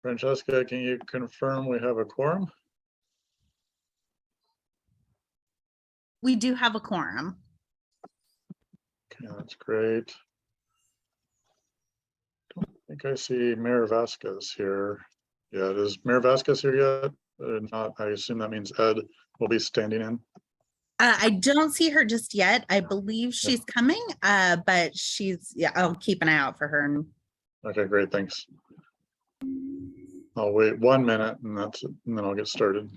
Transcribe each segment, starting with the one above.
Francesca, can you confirm we have a quorum? We do have a quorum. Okay, that's great. Don't think I see Mayor Vasquez here. Yeah, is Mayor Vasquez here yet? Not, I assume that means Ed will be standing in. I don't see her just yet. I believe she's coming, but yeah, I'll keep an eye out for her. Okay, great, thanks. I'll wait 1 minute and that's it, and then I'll get started.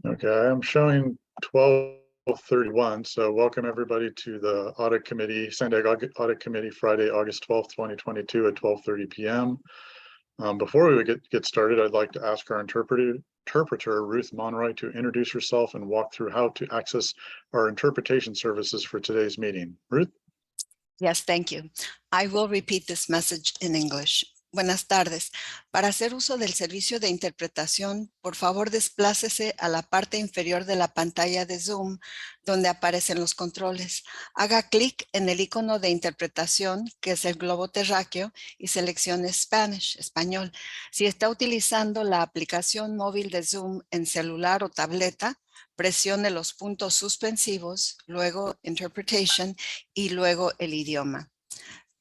Okay, I'm showing 12:31. So welcome everybody to the Audit Committee, San Diego Audit Committee, Friday, August 12th, 2022 at 12:30 p.m. Before we get started, I'd like to ask our interpreter, Ruth Monroy, to introduce herself and walk through how to access our interpretation services for today's meeting. Ruth? Yes, thank you. I will repeat this message in English. Buenas tardes. Para hacer uso del servicio de interpretación, por favor desplácese a la parte inferior de la pantalla de Zoom, donde aparecen los controles. Haga clic en el icono de interpretación, que es el globo terráqueo, y seleccione Spanish, español. Si está utilizando la aplicación móvil de Zoom en celular o tableta, presione los puntos suspensivos, luego Interpretation y luego el idioma.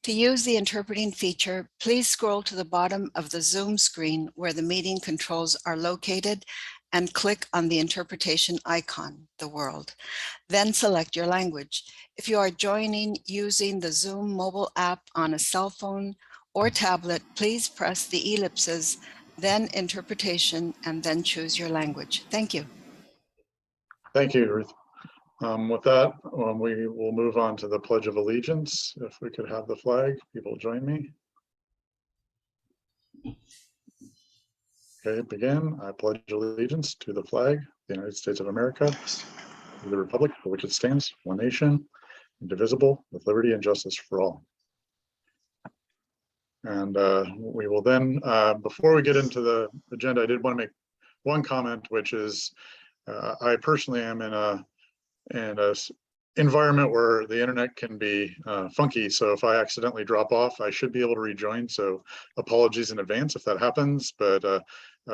To use the interpreting feature, please scroll to the bottom of the Zoom screen where the meeting controls are located and click on the interpretation icon, the world. Then select your language. If you are joining using the Zoom mobile app on a cell phone or tablet, please press the ellipses, then interpretation, and then choose your language. Thank you. Thank you, Ruth. With that, we will move on to the Pledge of Allegiance. If we could have the flag, people join me. Okay, begin. I pledge allegiance to the flag of the United States of America, to the republic for which it stands, one nation, indivisible, with liberty and justice for all. And we will then, before we get into the agenda, I did want to make one comment, which is I personally am in a environment where the internet can be funky. So if I accidentally drop off, I should be able to rejoin. So apologies in advance if that happens, but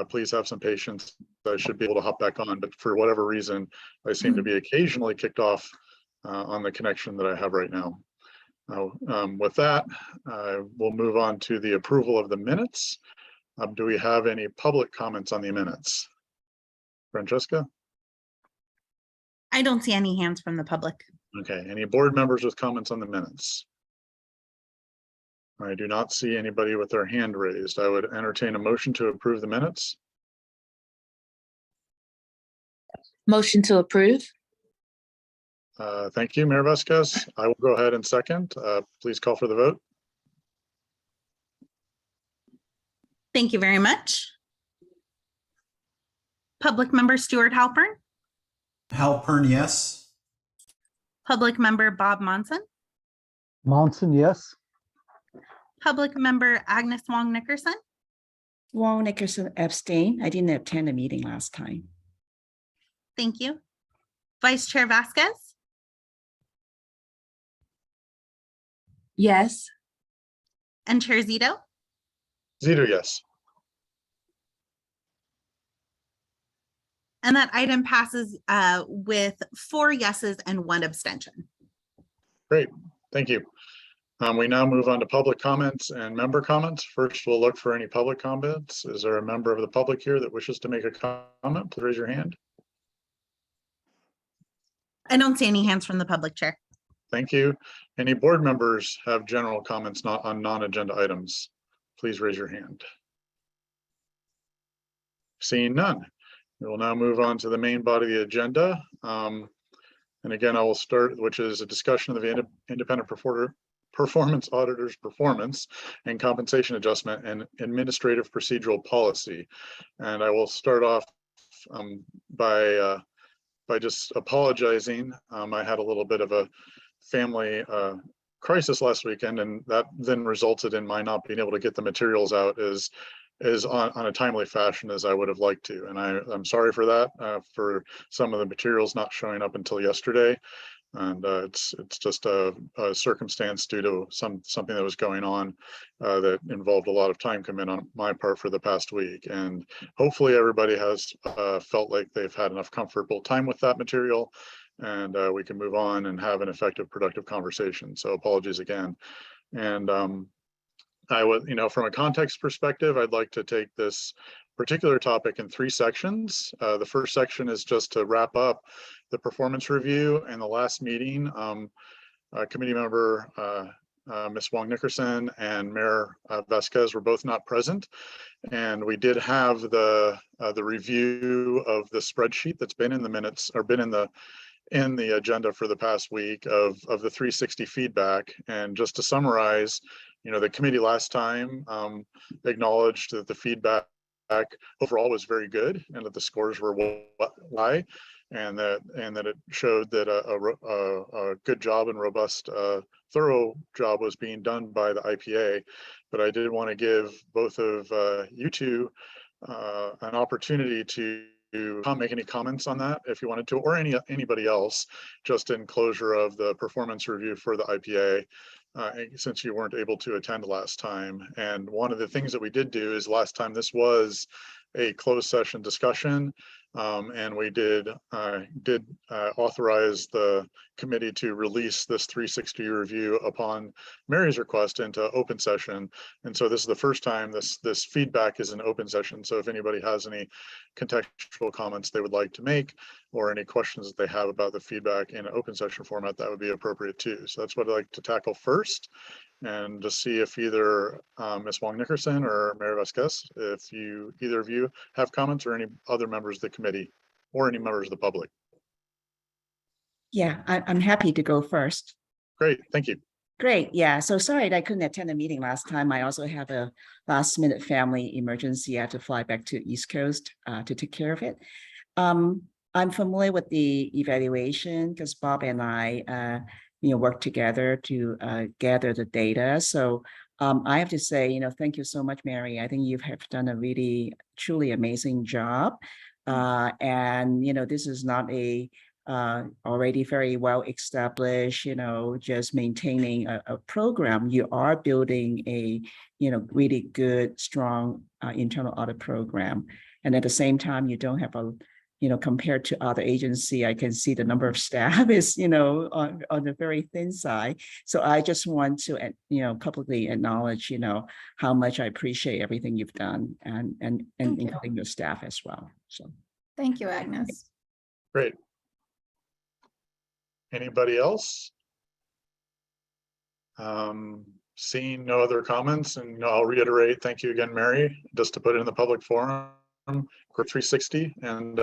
please have some patience. I should be able to hop back on, but for whatever reason, I seem to be occasionally kicked off on the connection that I have right now. With that, we'll move on to the approval of the minutes. Do we have any public comments on the minutes? Francesca? I don't see any hands from the public. Okay, any board members with comments on the minutes? I do not see anybody with their hand raised. I would entertain a motion to approve the minutes. Motion to approve. Thank you, Mayor Vasquez. I will go ahead and second. Please call for the vote. Thank you very much. Public member Stuart Halpern. Halpern, yes. Public member Bob Monson. Monson, yes. Public member Agnes Wong Nickerson. Wong Nickerson abstain. I didn't attend the meeting last time. Thank you. Vice Chair Vasquez. Yes. And Chair Zito. Zito, yes. And that item passes with 4 yeses and 1 abstention. Great, thank you. We now move on to public comments and member comments. First, we'll look for any public comments. Is there a member of the public here that wishes to make a comment? Please raise your hand. I don't see any hands from the public, Chair. Thank you. Any board members have general comments not on non-agenda items? Please raise your hand. Seeing none. We will now move on to the main body of the agenda. And again, I will start, which is a discussion of the independent performance auditor's performance and compensation adjustment and administrative procedural policy. And I will start off by just apologizing. I had a little bit of a family crisis last weekend, and that then resulted in my not being able to get the materials out as on a timely fashion as I would have liked to. And I'm sorry for that, for some of the materials not showing up until yesterday. And it's just a circumstance due to something that was going on that involved a lot of time commitment on my part for the past week. And hopefully everybody has felt like they've had enough comfortable time with that material, and we can move on and have an effective, productive conversation. So apologies again. And I would, from a context perspective, I'd like to take this particular topic in 3 sections. The first section is just to wrap up the performance review and the last meeting. Committee member Ms. Wong Nickerson and Mayor Vasquez were both not present, and we did have the review of the spreadsheet that's been in the minutes, or been in the agenda for the past week of the 360 feedback. And just to summarize, the committee last time acknowledged that the feedback overall was very good, and that the scores were high, and that it showed that a good job and robust, thorough job was being done by the IPA. But I did want to give both of you two an opportunity to make any comments on that if you wanted to, or anybody else, just in closure of the performance review for the IPA, since you weren't able to attend last time. And one of the things that we did do is last time this was a closed session discussion, and we did authorize the committee to release this 360 review upon Mary's request into open session. And so this is the first time this feedback is an open session. So if anybody has any contextual comments they would like to make, or any questions that they have about the feedback in an open session format, that would be appropriate too. So that's what I'd like to tackle first, and to see if either Ms. Wong Nickerson or Mayor Vasquez, if either of you have comments, or any other members of the committee, or any members of the public. Yeah, I'm happy to go first. Great, thank you. Great. Yeah. So sorry that I couldn't attend the meeting last time. I also have a last minute family emergency. I had to fly back to East Coast to take care of it. I'm familiar with the evaluation because Bob and I, worked together to gather the data. So I have to say, thank you so much, Mary. I think you have done a really, truly amazing job. And, this is not a already very well established, just maintaining a program. You are building a, really good, strong internal audit program. And at the same time, you don't have a, compared to other agency, I can see the number of staff is, on the very thin side. So I just want to, publicly acknowledge, how much I appreciate everything you've done, and including your staff as well. So thank you, Agnes. Great. Anybody else? Seeing no other comments, and I'll reiterate, thank you again, Mary, just to put it in the public forum, for 360, and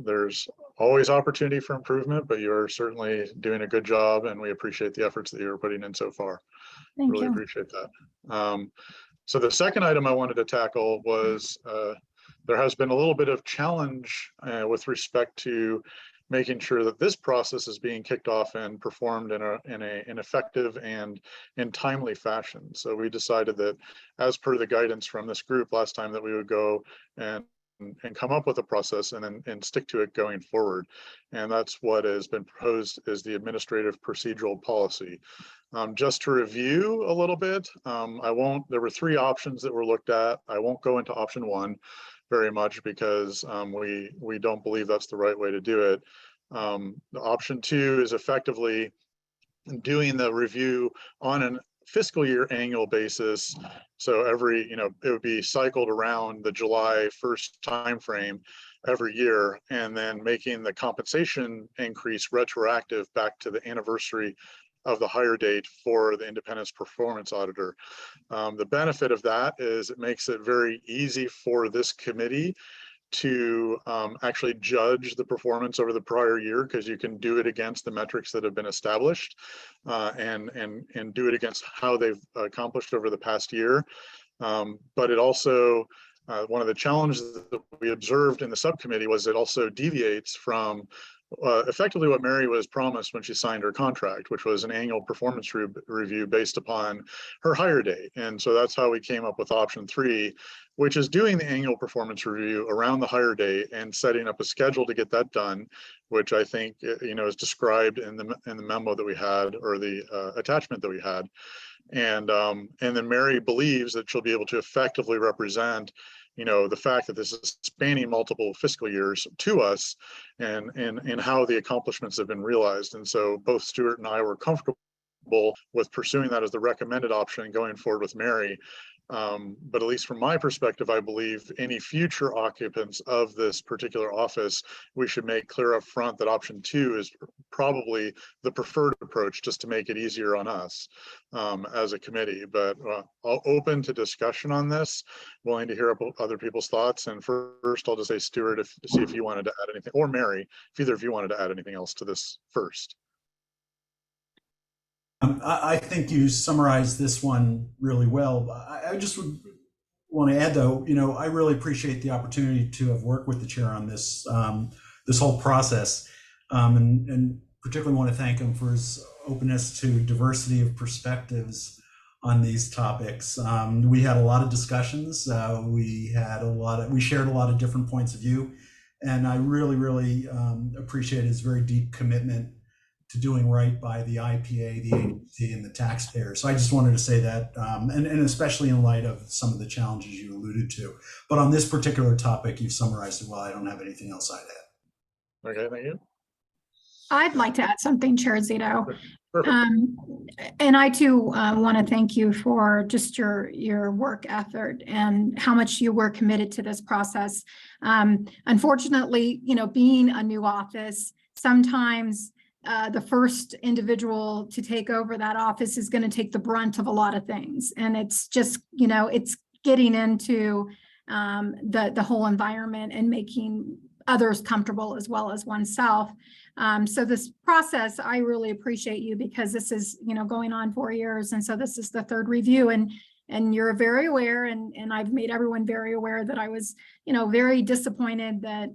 there's always opportunity for improvement, but you're certainly doing a good job, and we appreciate the efforts that you're putting in so far. Thank Really you. appreciate that. So the second item I wanted to tackle was there has been a little bit of challenge with respect to making sure that this process is being kicked off and performed in an effective and in timely fashion. So we decided that, as per the guidance from this group last time, that we would go and come up with a process and stick to it going forward. And that's what has been proposed as the administrative procedural policy. Just to review a little bit, there were 3 options that were looked at. I won't go into option 1 very much because we don't believe that's the right way to do it. The option 2 is effectively doing the review on an fiscal year annual basis. So every, it would be cycled around the July 1st timeframe every year, and then making the compensation increase retroactive back to the anniversary of the hire date for the independence performance auditor. The benefit of that is it makes it very easy for this committee to actually judge the performance over the prior year, because you can do it against the metrics that have been established, and do it against how they've accomplished over the past year. But it also, one of the challenges that we observed in the subcommittee was it also deviates from effectively what Mary was promised when she signed her contract, which was an annual performance review based upon her hire date. And so that's how we came up with option 3, which is doing the annual performance review around the hire date and setting up a schedule to get that done, which I think, is described in the memo that we had, or the attachment that we had. And then Mary believes that she'll be able to effectively represent, the fact that this is spanning multiple fiscal years to us, and how the accomplishments have been realized. And so both Stuart and I were comfortable with pursuing that as the recommended option going forward with Mary. But at least from my perspective, I believe any future occupants of this particular office, we should make clear up front that option 2 is probably the preferred approach, just to make it easier on us as a committee. But I'll open to discussion on this, willing to hear other people's thoughts. And first, I'll just say, Stuart, see if you wanted to add anything, or Mary, if either of you wanted to add anything else to this first. I think you summarized this one really well. I just would want to add, though, I really appreciate the opportunity to have worked with the chair on this this whole process, and particularly want to thank him for his openness to diversity of perspectives on these topics. We had a lot of discussions. We shared a lot of different points of view, and I really appreciate his very deep commitment to doing right by the IPA, the agency, and the taxpayer. So I just wanted to say that, and especially in light of some of the challenges you alluded to. But on this particular topic, you've summarized it well. I don't have anything else I'd add. Okay, thank you. I'd like to add something, Chair Zito. Perfect. And I too want to thank you for just your work effort and how much you were committed to this process. Unfortunately, being a new office, sometimes the first individual to take over that office is going to take the brunt of a lot of things. And it's just, it's getting into the whole environment and making others comfortable as well as oneself. So this process, I really appreciate you, because this is, going on 4 years. And so this is the 3rd review, and you're very aware, and I've made everyone very aware that I was, very disappointed that,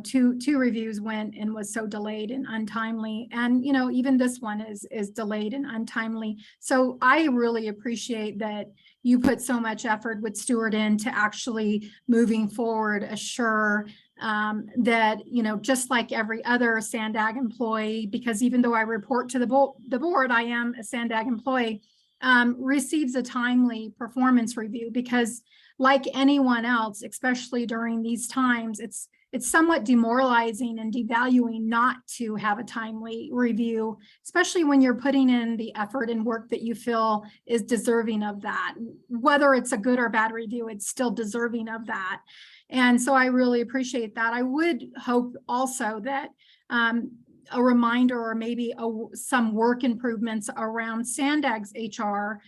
two reviews went and was so delayed and untimely. And, even this one is delayed and untimely. So I really appreciate that you put so much effort with Stuart into actually moving forward, assure that, just like every other Sandag employee, because even though I report to the board, I am a Sandag employee, receives a timely performance review, because like anyone else, especially during these times, it's somewhat demoralizing and devaluing not to have a timely review, especially when you're putting in the effort and work that you feel is deserving of that. Whether it's a good or bad review, it's still deserving of that. And so I really appreciate that. I would hope also that a reminder, or maybe some work improvements around Sandag's HR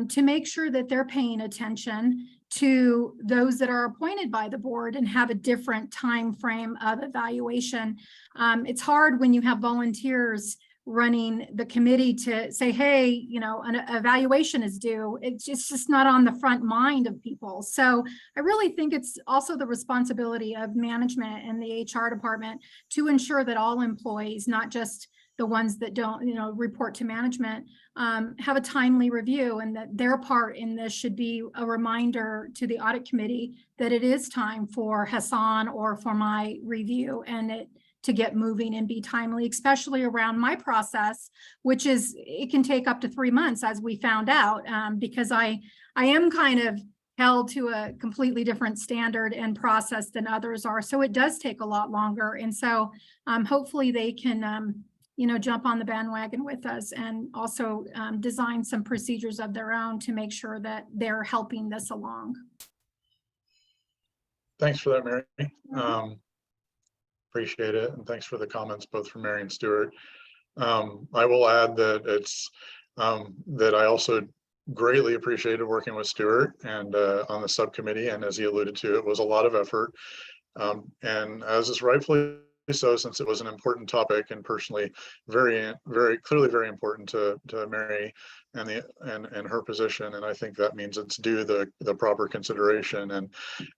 to make sure that they're paying attention to those that are appointed by the board and have a different time frame of evaluation. It's hard when you have volunteers running the committee to say, hey, an evaluation is due. It's just not on the front mind of people. So I really think it's also the responsibility of management and the HR department to ensure that all employees, not just the ones that don't, report to management, have a timely review, and that their part in this should be a reminder to the audit committee that it is time for Hassan or for my review, and to get moving and be timely, especially around my process, which is, it can take up to 3 months, as we found out, because I am kind of held to a completely different standard and process than others are. So it does take a lot longer. And so hopefully they can, jump on the bandwagon with us, and also design some procedures of their own to make sure that they're helping this along. Thanks for that, Mary. Appreciate it. And thanks for the comments, both from Mary and Stuart. I will add that that I also greatly appreciated working with Stuart and on the subcommittee. And as he alluded to, it was a lot of effort. And as is rightfully so, since it was an important topic, and personally very clearly very important to Mary, and her position. And I think that means it's due the proper consideration. And,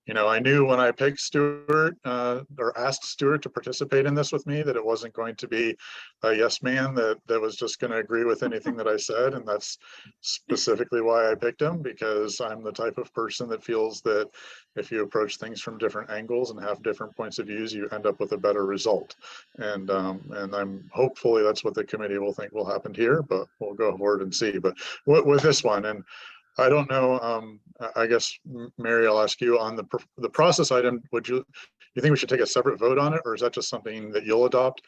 you know, I knew when I picked Stuart or asked Stuart to participate in this with me, that it wasn't going to be a yes man that was just going to agree with anything that I said. And that's specifically why I picked him, because I'm the type of person that feels that if you approach things from different angles and have different points of views, you end up with a better result. And I'm hopefully that's what the committee will think will happen here, but we'll go forward and see. But with this one, and I don't know, I guess, Mary, I'll ask you on the process item. You think we should take a separate vote on it, or is that just something that you'll adopt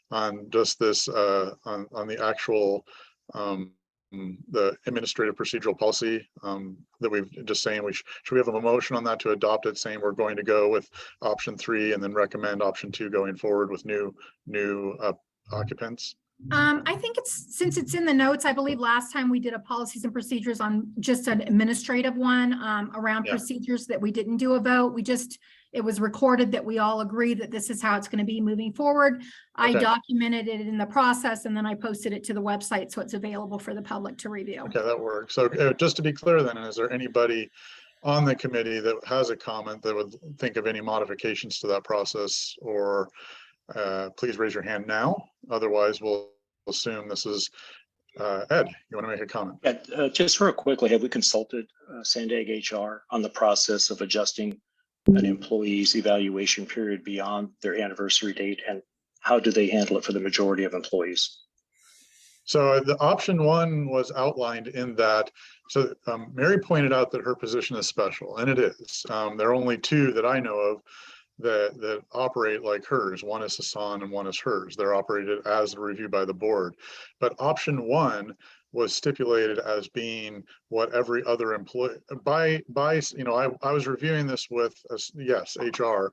on just this on the actual the administrative procedural policy that we've just saying should we have a motion on that to adopt it, saying we're going to go with option 3 and then recommend option 2 going forward with new occupants? I think since it's in the notes, I believe last time we did a policies and procedures on just an administrative one around procedures that we didn't do a vote. It was recorded that we all agreed that this is how it's going to be moving forward. I documented it in the process, and then I posted it to the website so it's available for the public to review. Okay, that works. So just to be clear then, is there anybody on the committee that has a comment that would think of any modifications to that process, or please raise your hand now. Otherwise, we'll assume this is Ed. You want to make a comment? Yeah, just real quickly, have we consulted Sandag HR on the process of adjusting an employee's evaluation period beyond their anniversary date, and how do they handle it for the majority of employees? So the option 1 was outlined in that. So Mary pointed out that her position is special, and it is. There are only 2 that I know of that operate like hers. One is Hassan and one is hers. They're operated as reviewed by the board. But option 1 was stipulated as being what every other employee by you know, I was reviewing this with HR,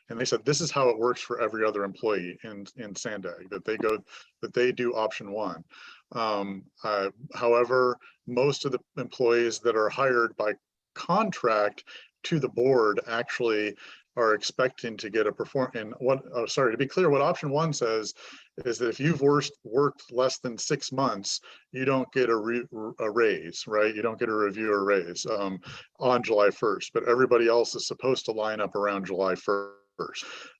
and they said this is how it works for every other employee in Sandag, that they do option 1. However, most of the employees that are hired by contract to the board actually are expecting to get a to be clear, what option 1 says is that if you've worked less than 6 months, you don't get a raise, right? You don't get a review or raise on July 1st, but everybody else is supposed to line up around July 1st.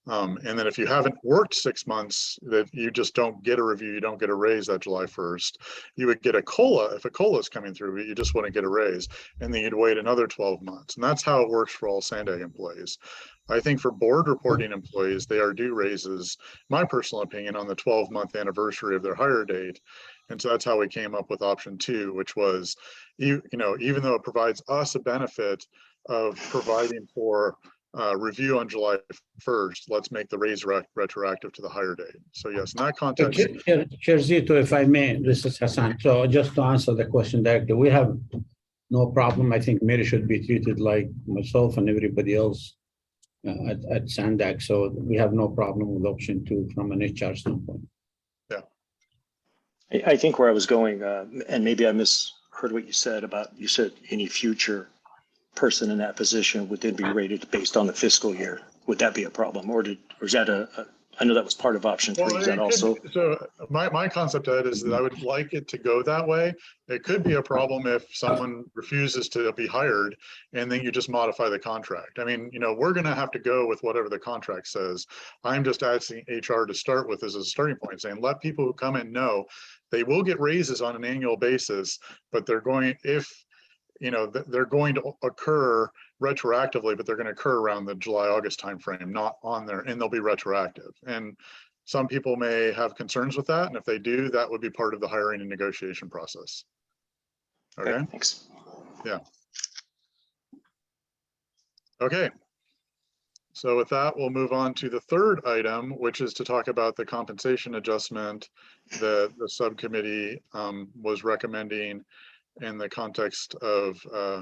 And then if you haven't worked 6 months, that you just don't get a review, you don't get a raise that July 1st. You would get a COLA if a COLA is coming through, but you just wouldn't get a raise. And then you'd wait another 12 months. And that's how it works for all Sandag employees. I think for board reporting employees, they are due raises, my personal opinion, on the 12-month anniversary of their hire date. And so that's how we came up with option 2, which was, you know, even though it provides us a benefit of providing for review on July 1st, let's make the raise retroactive to the hire date. So yes, in that context. Chair Zito, if I may, this is Hassan. So just to answer the question directly, we have no problem. I think Mary should be treated like myself and everybody else at Sandag. So we have no problem with option 2 from an HR standpoint. Yeah. I think where I was going, and maybe I misheard what you said any future person in that position would then be rated based on the fiscal year. Would that be a problem, or is that I know that was part of option 3. Is that also? So my concept, Ed, is that I would like it to go that way. It could be a problem if someone refuses to be hired and then you just modify the contract. I mean, you know, we're going to have to go with whatever the contract says. I'm just asking HR to start with as a starting point, saying let people who come in know they will get raises on an annual basis, but they're going, you know, they're going to occur retroactively, but they're going to occur around the July-August timeframe, not on there, and they'll be retroactive. And some people may have concerns with that, and if they do, that would be part of the hiring and negotiation process. Okay, thanks. Yeah. Okay. So with that, we'll move on to the 3rd item, which is to talk about the compensation adjustment that the subcommittee was recommending in the context of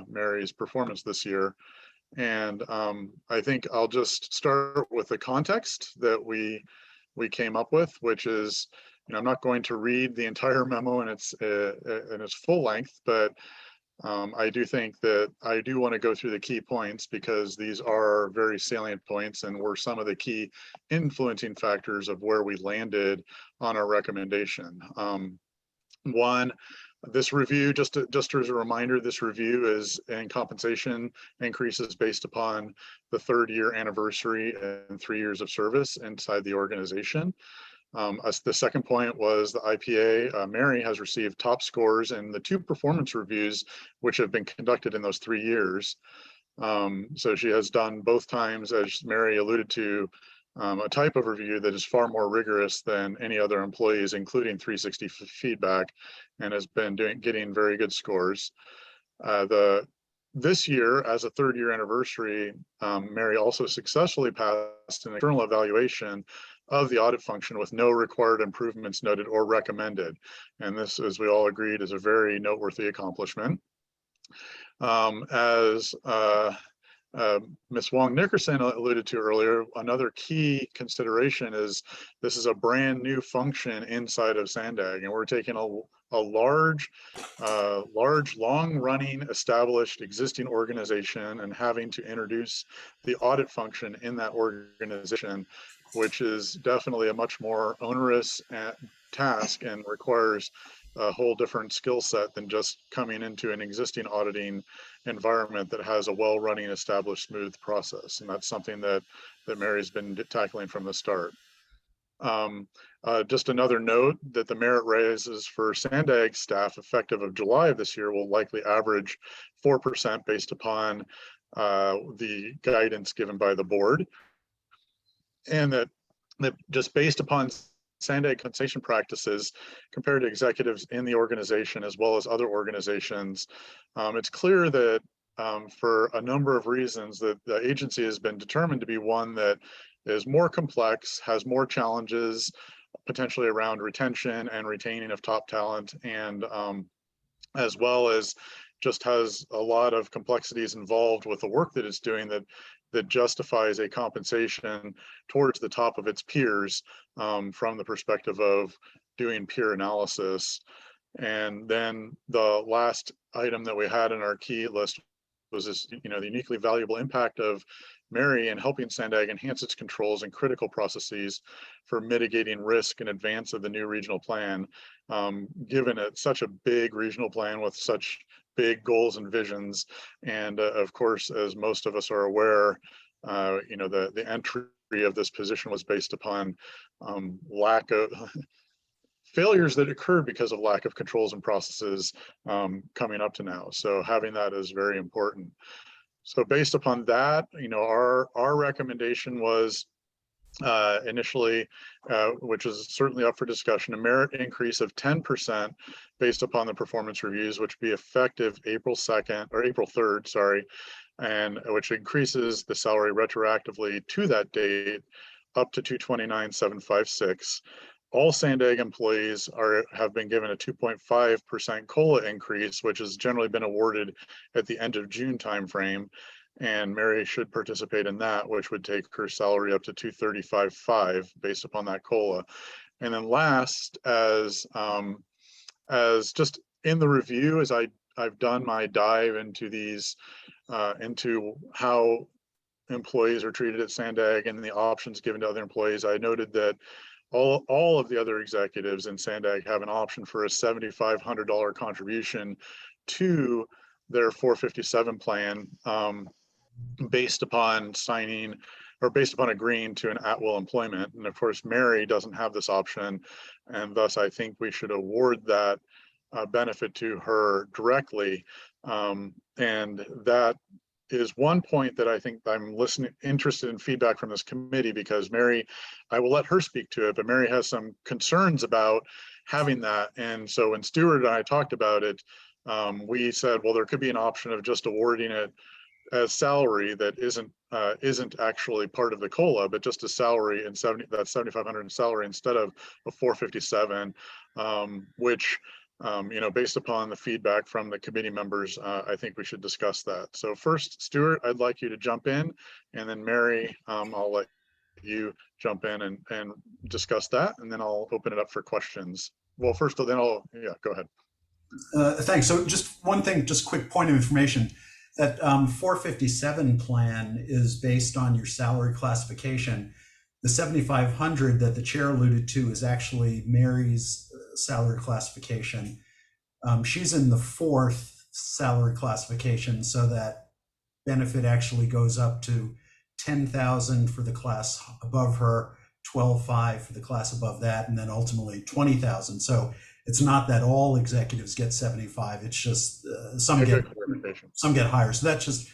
Mary's performance this year. And I think I'll just start with the context that we came up with, which is, you know, I'm not going to read the entire memo in its full length, but I do think that I do want to go through the key points because these are very salient points and were some of the key influencing factors of where we landed on our recommendation. One, This review, just as a reminder, this review is in compensation increases based upon the 3rd year anniversary and 3 years of service inside the organization. The second point was the IPA. Mary has received top scores in the 2 performance reviews, which have been conducted in those 3 years. So she has done both times, as Mary alluded to, a type of review that is far more rigorous than any other employees, including 360 feedback, and has been getting very good scores. This year, as a 3rd year anniversary, Mary also successfully passed an external evaluation of the audit function with no required improvements noted or recommended. And this, as we all agreed, is a very noteworthy accomplishment. As Ms. Wong Nickerson alluded to earlier, another key consideration is this is a brand new function inside of Sandag, and we're taking a large, long-running, established, existing organization and having to introduce the audit function in that organization, which is definitely a much more onerous task and requires a whole different skill set than just coming into an existing auditing environment that has a well-running, established, smooth process. And that's something that Mary's been tackling from the start. Just another note that the merit raises for Sandag staff effective of July of this year will likely average 4% based upon the guidance given by the board. And that just based upon Sandag compensation practices compared to executives in the organization as well as other organizations, it's clear that for a number of reasons that the agency has been determined to be one that is more complex, has more challenges, potentially around retention and retaining of top talent, and as well as just has a lot of complexities involved with the work that it's doing that justifies a compensation towards the top of its peers from the perspective of doing peer analysis. And then the last item that we had in our key list was this, the uniquely valuable impact of Mary in helping Sandag enhance its controls and critical processes for mitigating risk in advance of the new regional plan. Given it's such a big regional plan with such big goals and visions, and of course, as most of us are aware, the entry of this position was based upon lack of failures that occurred because of lack of controls and processes coming up to now. So having that is very important. So based upon that, our recommendation was initially, which is certainly up for discussion, a merit increase of 10% based upon the performance reviews, which be effective April 2nd or April 3rd, sorry, and which increases the salary retroactively to that date up to $229,756. All Sandag employees have been given a 2.5% COLA increase, which has generally been awarded at the end of June timeframe. And Mary should participate in that, which would take her salary up to $235,500 based upon that COLA. And then last, as just in the review, as I've done my dive into these, into how employees are treated at Sandag and the options given to other employees, I noted that all of the other executives in Sandag have an option for a $7,500 contribution to their 457 plan based upon signing or based upon agreeing to an at-will employment. And of course, Mary doesn't have this option, and thus I think we should award that benefit to her directly. And that is one point that I think I'm interested in feedback from this committee, because Mary, I will let her speak to it, but Mary has some concerns about having that. And so when Stuart and I talked about it, we said, well, there could be an option of just awarding it as salary that isn't actually part of the COLA, but just a salary and that 7,500 in salary instead of a 457, which based upon the feedback from the committee members, I think we should discuss that. So first, Stuart, I'd like you to jump in, and then Mary, I'll let you jump in and discuss that, and then I'll open it up for questions. Well, first, then go ahead. Thanks. So just one thing, just quick point of information. That 457 plan is based on your salary classification. The 7,500 that the chair alluded to is actually Mary's salary classification. She's in the 4th salary classification, so that benefit actually goes up to 10,000 for the class above her, 12,500 for the class above that, and then ultimately 20,000. So it's not that all executives get 75. It's just some get higher. So that's just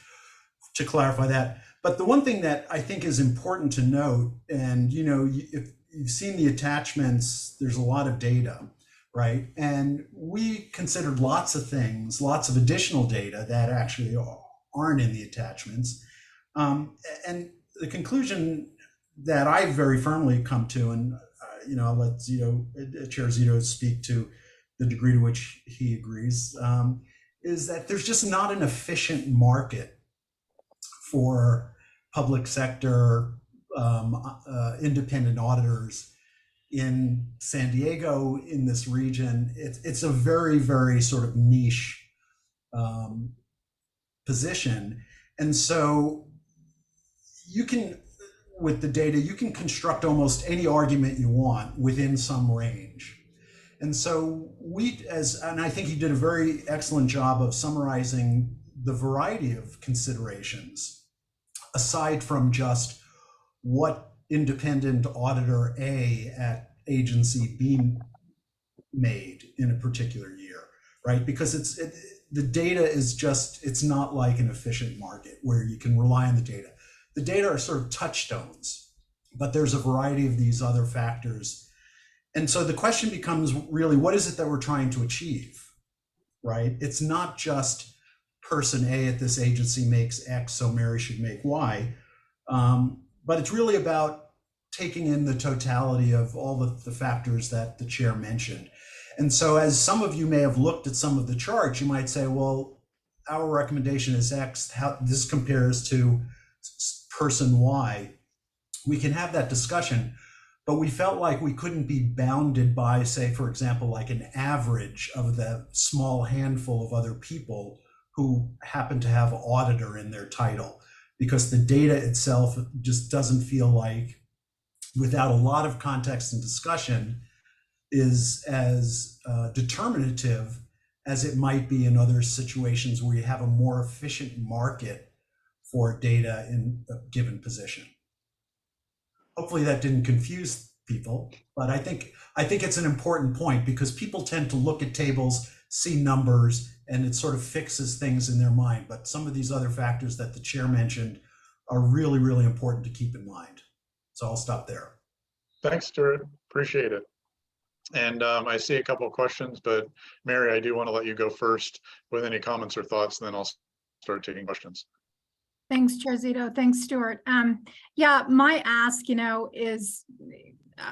to clarify that. But the one thing that I think is important to note, and if you've seen the attachments, there's a lot of data, right? And we considered lots of things, lots of additional data that actually aren't in the attachments. And the conclusion that I very firmly come to, and I'll let Chair Zito speak to the degree to which he agrees, is that there's just not an efficient market for public sector independent auditors in San Diego, in this region. It's a very, very sort of niche position. And so you can, with the data, you can construct almost any argument you want within some range. And so and I think he did a very excellent job of summarizing the variety of considerations, aside from just what independent auditor A at agency B made in a particular year, right? Because the data is just, it's not like an efficient market where you can rely on the data. The data are sort of touchstones, but there's a variety of these other factors. And so the question becomes really, what is it that we're trying to achieve, right? It's not just person A at this agency makes X, so Mary should make Y. But it's really about taking in the totality of all the factors that the chair mentioned. And so as some of you may have looked at some of the charts, you might say, well, our recommendation is X, how this compares to person Y. We can have that discussion, but we felt like we couldn't be bounded by, say, for example, like an average of the small handful of other people who happen to have auditor in their title, because the data itself just doesn't feel like, without a lot of context and discussion, is as determinative as it might be in other situations where you have a more efficient market for data in a given position. Hopefully that didn't confuse people, but I think it's an important point, because people tend to look at tables, see numbers, and it sort of fixes things in their mind. But some of these other factors that the chair mentioned are really, really important to keep in mind. So I'll stop there. Thanks, Stuart. Appreciate it. And I see a couple of questions, but Mary, I do want to let you go first with any comments or thoughts, and then I'll start taking questions. Thanks, Chair Zito. Thanks, Stuart. Yeah, my ask, is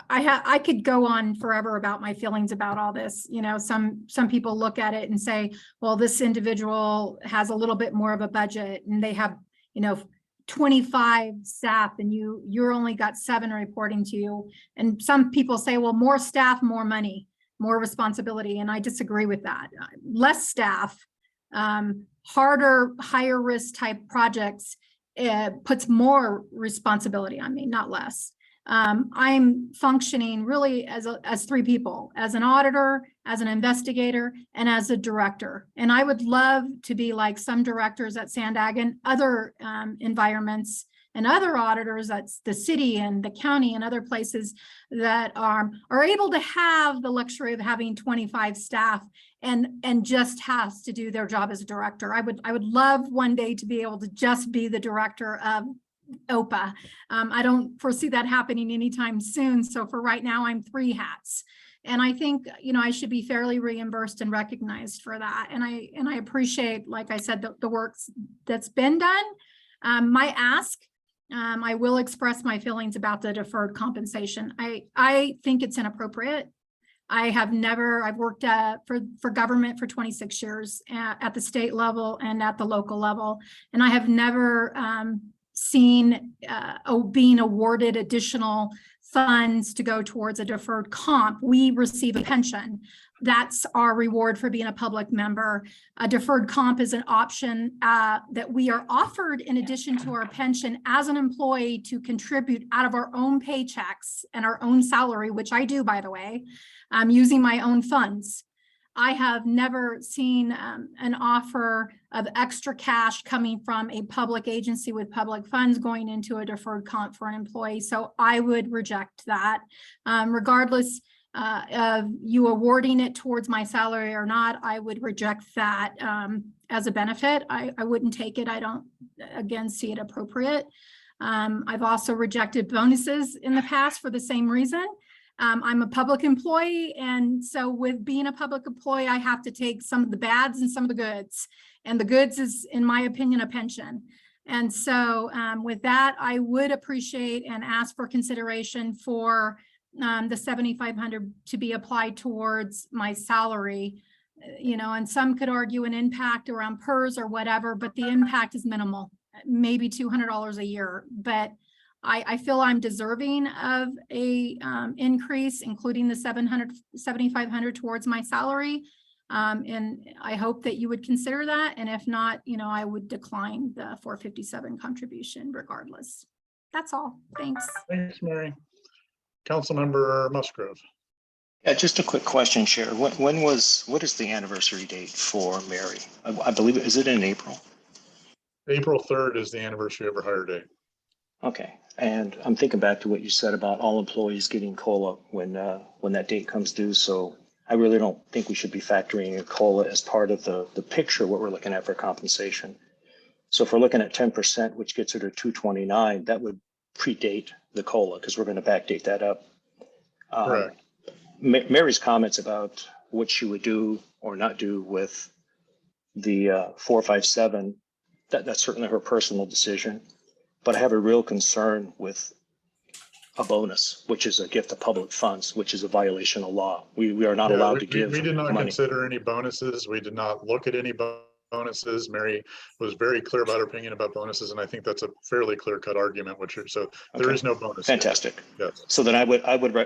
I could go on forever about my feelings about all this. Some people look at it and say, well, this individual has a little bit more of a budget and they have, 25 staff and you're only got 7 reporting to you. And some people say, well, more staff, more money, more responsibility. And I disagree with that. Less staff, harder, higher risk type projects puts more responsibility on me, not less. I'm functioning really as 3 people, as an auditor, as an investigator, and as a director. And I would love to be like some directors at Sandag and other environments and other auditors at the city and the county and other places that are able to have the luxury of having 25 staff and just has to do their job as a director. I would love one day to be able to just be the director of OPA. I don't foresee that happening anytime soon. So for right now, I'm 3 hats. And I think, I should be fairly reimbursed and recognized for that. And I appreciate, like I said, the work that's been done. My ask, I will express my feelings about the deferred compensation. I think it's inappropriate. I've worked for government for 26 years at the state level and at the local level. And I have never seen being awarded additional funds to go towards a deferred comp. We receive a pension. That's our reward for being a public member. A deferred comp is an option that we are offered in addition to our pension as an employee to contribute out of our own paychecks and our own salary, which I do, by the way, using my own funds. I have never seen an offer of extra cash coming from a public agency with public funds going into a deferred comp for an employee. So I would reject that, regardless of you awarding it towards my salary or not. I would reject that as a benefit. I wouldn't take it. I don't, again, see it appropriate. I've also rejected bonuses in the past for the same reason. I'm a public employee, and so with being a public employee, I have to take some of the bads and some of the goods. And the goods is, in my opinion, a pension. And so with that, I would appreciate and ask for consideration for the $7,500 to be applied towards my salary. You know, and some could argue an impact around PERS or whatever, but the impact is minimal, maybe $200 a year. But I feel I'm deserving of a increase, including the $7,500 towards my salary. And I hope that you would consider that. And if not, you know, I would decline the 457 contribution regardless. That's all. Thanks. Thanks, Mary. Councilmember Musgrove. Yeah, just a quick question, Chair. What is the anniversary date for Mary? I believe, is it in April? April 3rd is the anniversary of her hire date. Okay, and I'm thinking back to what you said about all employees getting COLA when that date comes due. So I really don't think we should be factoring in COLA as part of the picture, what we're looking at for compensation. So if we're looking at 10%, which gets her to 229, that would predate the COLA because we're going to backdate that up. Correct. Mary's comments about what she would do or not do with the 457, that's certainly her personal decision. But I have a real concern with a bonus, which is a gift of public funds, which is a violation of law. We are not allowed to give We did not money. consider any bonuses. We did not look at any bonuses. Mary was very clear about her opinion about bonuses, and I think that's a fairly clear-cut argument. So there is no bonus. Fantastic. Yes. So then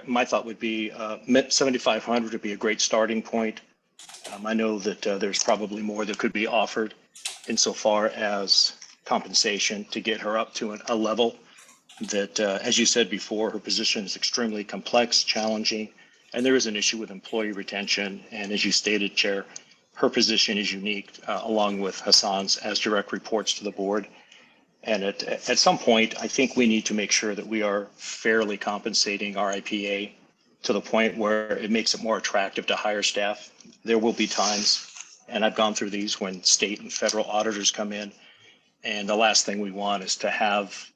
my thought would be 7,500 would be a great starting point. I know that there's probably more that could be offered insofar as compensation to get her up to a level that, as you said before, her position is extremely complex, challenging, and there is an issue with employee retention. And as you stated, Chair, her position is unique, along with Hassan's, as direct reports to the board. And at some point, I think we need to make sure that we are fairly compensating our IPA to the point where it makes it more attractive to hire staff. There will be times, and I've gone through these, when state and federal auditors come in, and the last thing we want is to have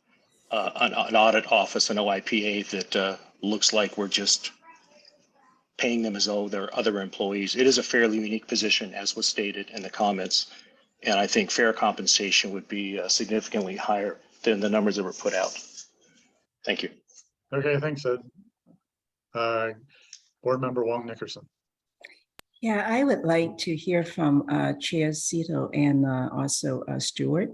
an audit office, an OIPA that looks like we're just paying them as though they're other employees. It is a fairly unique position, as was stated in the comments. And I think fair compensation would be significantly higher than the numbers that were put out. Thank you. Okay, thanks, Ed. Board Member Wong Nickerson. Yeah, I would like to hear from Chair Cito and also Stuart.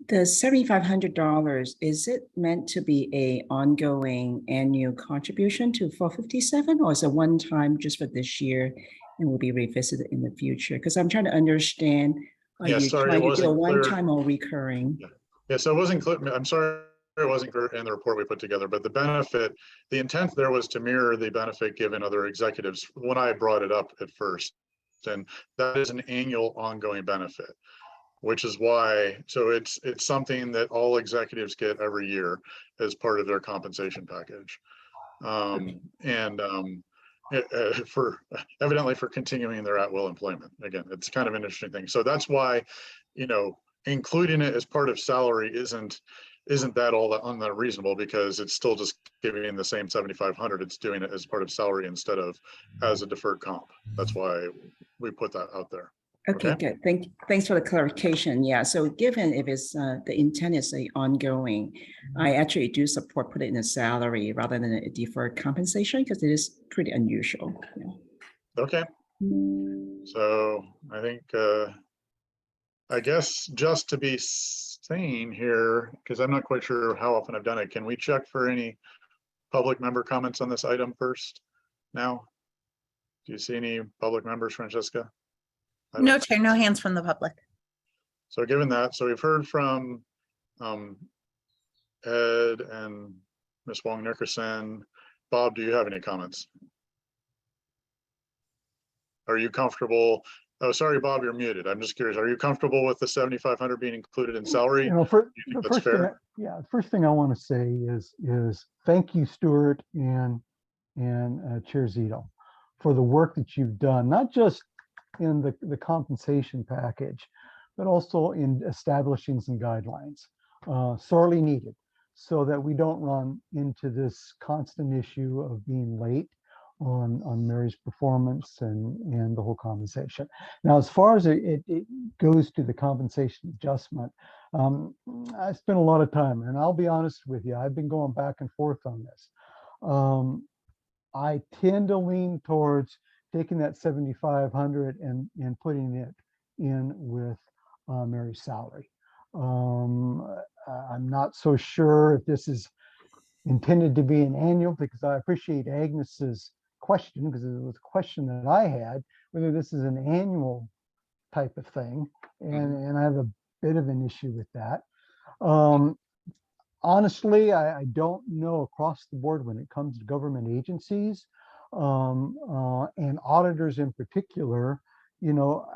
The $7,500, is it meant to be a ongoing annual contribution to 457, or is it one time just for this year and will be revisited in the future? Because I'm trying to understand, are you trying to do a one-time or recurring? Yeah, so it wasn't clear. I'm sorry, it wasn't clear in the report we put together, but the benefit, the intent there was to mirror the benefit given other executives when I brought it up at first. And that is an annual ongoing benefit, which is why, so it's something that all executives get every year as part of their compensation package. For evidently for continuing their at-will employment. Again, it's kind of an interesting thing. So that's why, you know, including it as part of salary isn't that all that unreasonable, because it's still just giving the same 7,500. It's doing it as part of salary instead of as a deferred comp. That's why we put that out there. Okay, good. Thanks for the clarification. Yeah, so given if it's the intent is a ongoing, I actually do support putting in a salary rather than a deferred compensation, because it is pretty unusual. Yeah. Okay. So I think, I guess just to be sane here, because I'm not quite sure how often I've done it, can we check for any public member comments on this item first now? Do you see any public members, Francesca? No, Chair, no hands from the public. So given that, so we've heard from Ed and Ms. Wong Nickerson. Bob, do you have any comments? are you comfortable? Oh, sorry, Bob, you're muted. I'm just curious. Are you comfortable with the 7,500 being included in salary? For You think the that's first thing, fair? the first thing I want to say is thank you, Stuart and Chair Zito, for the work that you've done, not just in the compensation package, but also in establishing some guidelines, sorely needed, so that we don't run into this constant issue of being late on Mary's performance and the whole compensation. Now, as far as it goes to the compensation adjustment, I spent a lot of time, and I'll be honest with you, I've been going back and forth on this. I tend to lean towards taking that 7,500 and putting it in with Mary's salary. I'm not so sure if this is intended to be an annual, because I appreciate Agnes's question, because it was a question that I had, whether this is an annual type of thing, and I have a bit of an issue with that. Honestly, I don't know across the board when it comes to government agencies and auditors in particular,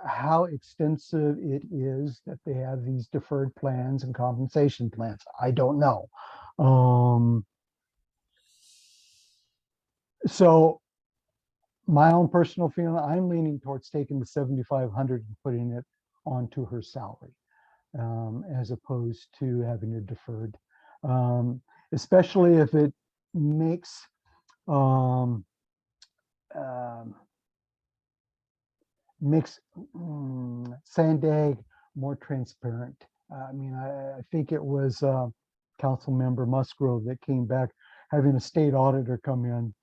how extensive it is that they have these deferred plans and compensation plans. I don't know. So my own personal feeling, I'm leaning towards taking the 7,500 and putting it onto her salary, as opposed to having it deferred, especially if it makes Sandag more transparent. I mean, I think it was Council Member Musgrove that came back having a state auditor come in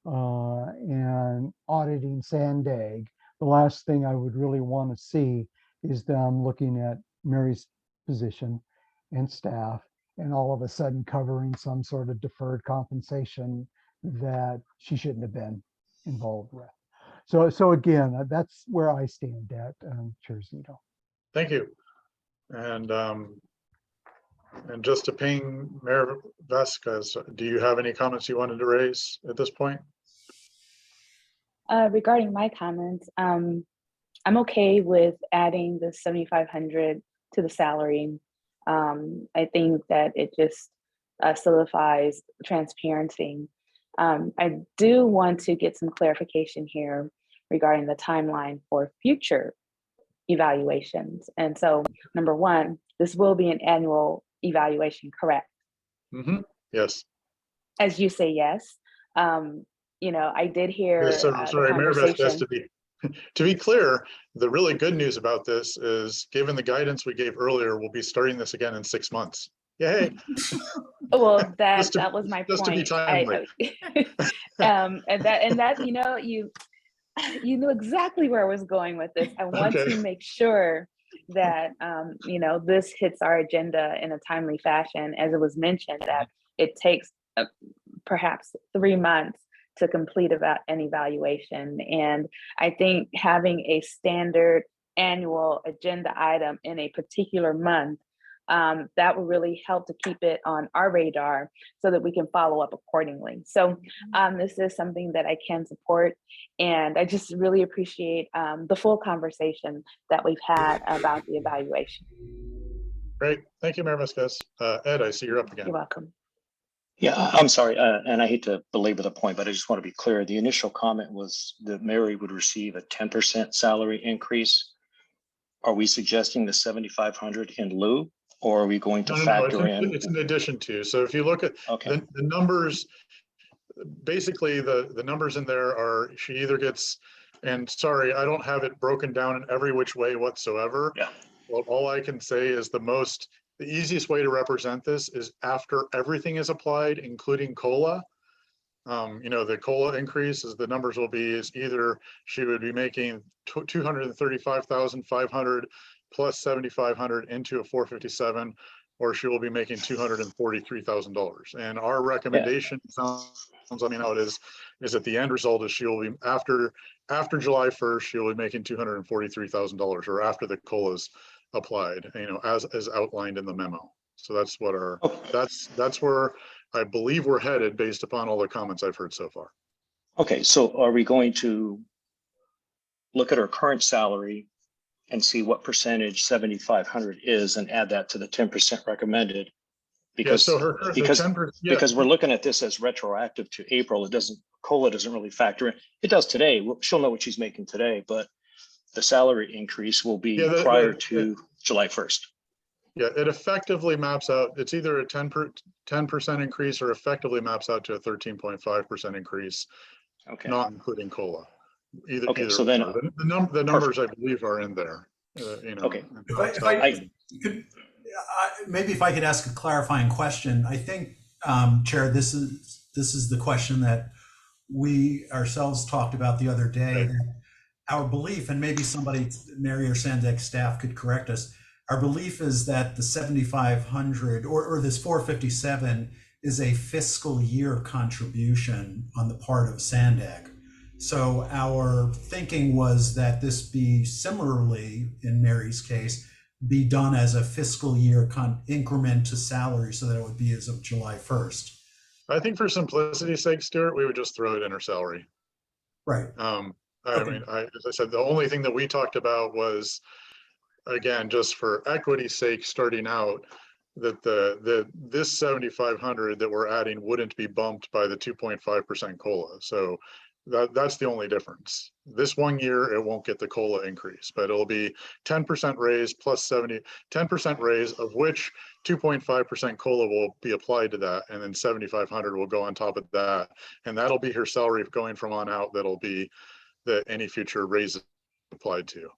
and auditing Sandag. The last thing I would really want to see is them looking at Mary's position and staff and all of a sudden covering some sort of deferred compensation that she shouldn't have been involved with. So again, that's where I stand at, Chair Zito. Thank you. And just to ping Mayor Vasquez, do you have any comments you wanted to raise at this point? Regarding my comments, I'm okay with adding the 7,500 to the salary. I think that it just solidifies transparency. I do want to get some clarification here regarding the timeline for future evaluations. And so, number one, this will be an annual evaluation, correct? Mm-hmm. Yes. As you say, yes. I did hear Yeah, so, sorry, Mayor Vasquez, to be clear, the really good news about this is, given the guidance we gave earlier, we'll be starting this again in 6 months. Yay. Well, that was my just point. To be timely. And that you knew exactly where I was going with this. I want to make sure that this hits our agenda in a timely fashion, as it was mentioned that it takes perhaps 3 months to complete an evaluation. And I think having a standard annual agenda item in a particular month, that will really help to keep it on our radar so that we can follow up accordingly. So this is something that I can support. And I just really appreciate the full conversation that we've had about the evaluation. Great. Thank you, Mayor Vasquez. Ed, I see you're up again. You're welcome. Yeah, I'm sorry, and I hate to belabor the point, but I just want to be clear. The initial comment was that Mary would receive a 10% salary increase. Are we suggesting the 7,500 in lieu, or are we going to factor in? It's in addition to. So if you look at the numbers, basically the numbers in there are, she either gets, and sorry, I don't have it broken down in every which way whatsoever. Yeah. Well, all I can say is the easiest way to represent this is after everything is applied, including COLA. The COLA increase, as the numbers will be, is either she would be making 235,500 plus 7,500 into a 457, or she will be making $243,000. And our recommendation sounds, I mean, how it is that the end result is she will be after July 1st, she will be making $243,000, or after the COLA's applied, as outlined in the memo. So that's what that's where I believe we're headed based upon all the comments I've heard so far. Okay, so are we going to look at her current salary and see what percentage 7,500 is and add that to the 10% recommended. Because, so the 10%, because we're looking at this as retroactive to April. COLA doesn't really factor in. It does today. She'll know what she's making today, but the salary increase will be prior to July 1st. Yeah, it effectively maps out. It's either a 10% increase or effectively maps out to a 13.5% increase, Okay. not including COLA. Okay, so then the numbers I believe are in there. Okay. Maybe if I could ask a clarifying question, I think, Chair, this is the question that we ourselves talked about the other day. Right. That our belief, and maybe somebody, Mary or Sandek staff could correct us. Our belief is that the 7,500 or this 457 is a fiscal year contribution on the part of Sandeg. So our thinking was that this be similarly, in Mary's case, be done as a fiscal year increment to salary so that it would be as of July 1st. I think for simplicity's sake, Stuart, we would just throw it in her salary. Right. I mean, as I said, the only thing that we talked about was, again, just for equity's sake, starting out, that this 7,500 that we're adding wouldn't be bumped by the 2.5% COLA. So that's the only difference. This 1 year, it won't get the COLA increase, but it'll be 10% raise plus 10% raise, of which 2.5% COLA will be applied to that. And then 7,500 will go on top of that. And that'll be her salary going from on out. That'll be any future raises applied to.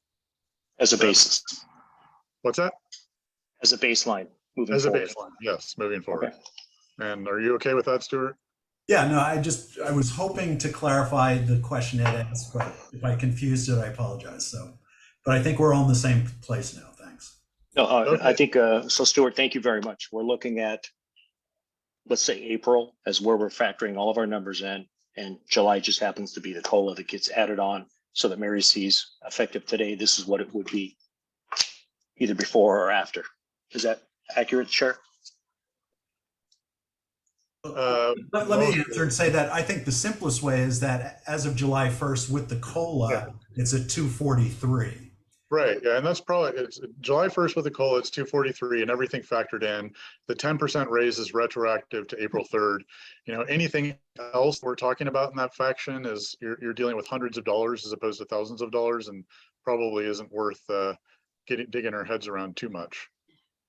As a basis. What's that? As a baseline moving As forward. a baseline, yes, moving forward. Okay. And are you okay with that, Stuart? Yeah, no, I was hoping to clarify the question Ed asked, but if I confused it, I apologize. So, but I think we're all in the same place now. Thanks. No, Okay. I think, so Stuart, thank you very much. We're looking at, let's say April as where we're factoring all of our numbers in, and July just happens to be the COLA that gets added on so that Mary sees effective today. This is what it would be either before or after. Is that accurate, Chair? Let me answer and say that I think the simplest way is that as of July 1st with the COLA, it's at 243. Right, yeah, and that's probably, it's July 1st with the COLA, it's 243 and everything factored in. The 10% raise is retroactive to April 3rd. You know, anything else we're talking about in that faction is you're dealing with hundreds of dollars as opposed to thousands of dollars, and probably isn't worth digging our heads around too much.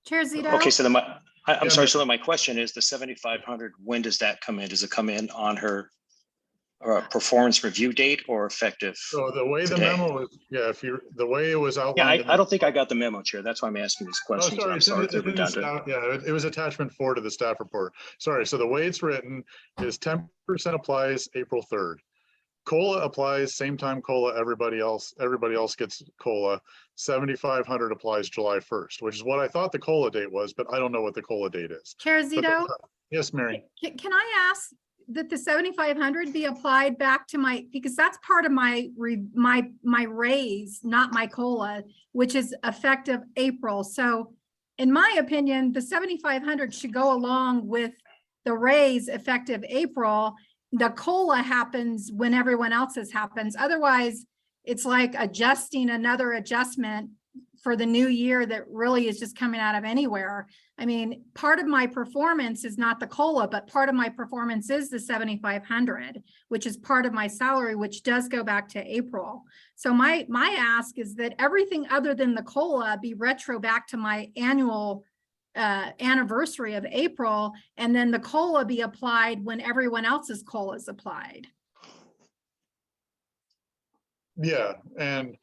Chair Zito. Okay, so then I'm sorry, so then my question is the 7,500, when does that come in? Does it come in on her performance review date or effective? So the way today? the memo was, the way it was Yeah, outlined. I don't think I got the memo, Chair. That's why I'm asking these Oh, questions. sorry, I'm sorry if they're it's in the redundant. staff, it was attachment 4 to the staff report. Sorry, so the way it's written is 10% applies April 3rd. COLA applies same time COLA, everybody else gets COLA. 7,500 applies July 1st, which is what I thought the COLA date was, but I don't know what the COLA date is. Chair But Zito. yes, Mary. Can I ask that the 7,500 be applied back to because that's part of my raise, not my COLA, which is effective April. So in my opinion, the 7,500 should go along with the raise effective April. The COLA happens when everyone else's happens. Otherwise, it's like adjusting another adjustment for the new year that really is just coming out of anywhere. I mean, part of my performance is not the COLA, but part of my performance is the 7,500, which is part of my salary, which does go back to April. So my ask is that everything other than the COLA be retro back to my annual anniversary of April, and then the COLA be applied when everyone else's COLA is applied. Yeah, and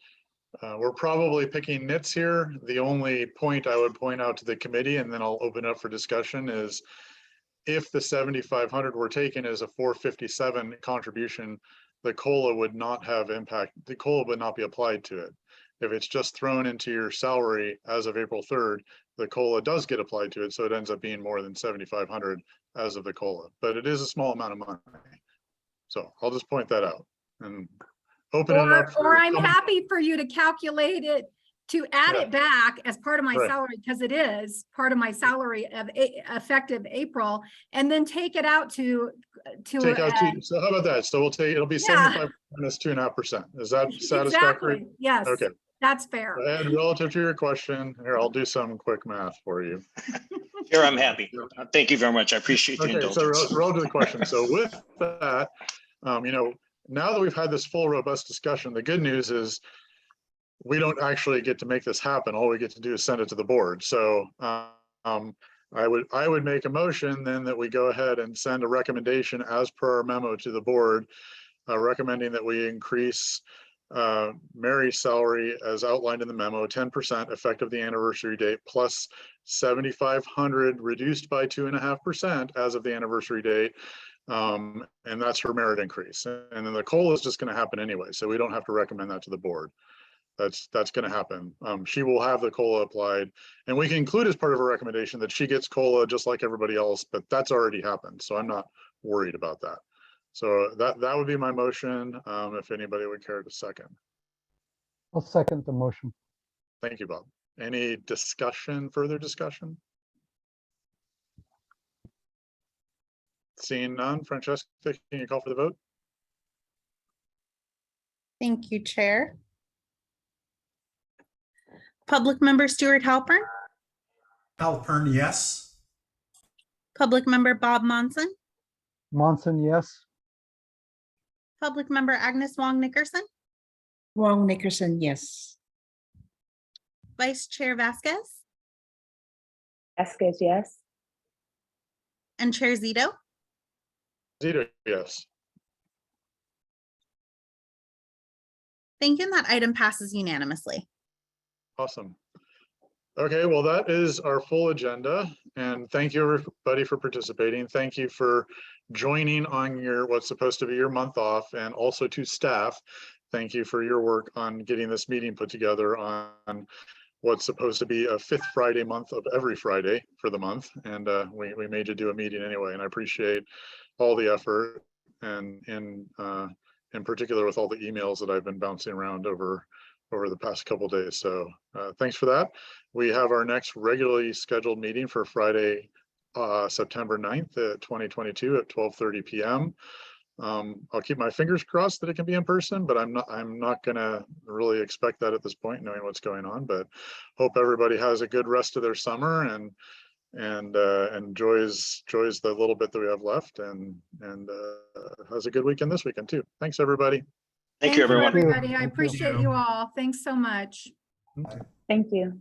we're probably picking nits here. The only point I would point out to the committee, and then I'll open up for discussion, is if the 7,500 were taken as a 457 contribution, the COLA would not have impact. The COLA would not be applied to it. If it's just thrown into your salary as of April 3rd, the COLA does get applied to it. So it ends up being more than 7,500 as of the COLA, but it is a small amount of money. So I'll just point that out and open it up. Or I'm happy for you to calculate it to add Yeah. it back as part of my Right. salary, because it is part of my salary of effective April, and then take it out to Take out so how about that? So we'll take, it'll be Yeah. 75 minus 2.5%. Is that satisfactory? exactly, yes, Okay. that's fair. And relative to your question, here, I'll do some quick math for you. Here, I'm happy. Thank you very much. I appreciate the Okay, so indulgence. relative to the question. So with that, you know, now that we've had this full robust discussion, the good news is we don't actually get to make this happen. All we get to do is send it to the board. So I would make a motion then that we go ahead and send a recommendation as per our memo to the board, recommending that we increase Mary's salary as outlined in the memo, 10% effective the anniversary date, plus 7,500 reduced by 2.5% as of the anniversary date. And that's her merit increase. And then the COLA is just going to happen anyway. So we don't have to recommend that to the board. That's going to happen. She will have the COLA applied, and we can include as part of her recommendation that she gets COLA just like everybody else, but that's already happened. So I'm not worried about that. So that would be my motion. If anybody would care to second. I'll second the motion. Thank you, Bob. Any discussion, further discussion? Seeing none, Francesca, can you call for the vote? Thank you, Chair. Public Member Stuart Halpern, Halpern, yes. Public Member Bob Monson, Monson, yes. Public Member Agnes Wong Nickerson, Wong Nickerson, yes. Vice Chair Vasquez, Vasquez, yes. and Chair Zito. Zito, yes. Thank you, and that item passes unanimously. Awesome. Okay, well, that is our full agenda, and thank you everybody for participating. Thank you for joining on your what's supposed to be your month off, and also to staff. Thank you for your work on getting this meeting put together on what's supposed to be a 5th Friday month of every Friday for the month, and we made you do a meeting anyway, and I appreciate all the effort, and in particular with all the emails that I've been bouncing around over the past couple of days. So thanks for that. We have our next regularly scheduled meeting for Friday, September 9th at 2022 at 12:30 p.m. I'll keep my fingers crossed that it can be in person, but I'm not gonna really expect that at this point, knowing what's going on. But hope everybody has a good rest of their summer and enjoys the little bit that we have left, and has a good weekend this weekend too. Thanks, everybody. Thank you, everyone. Everybody, I Thank you. appreciate you all. Thanks so much. Thank you.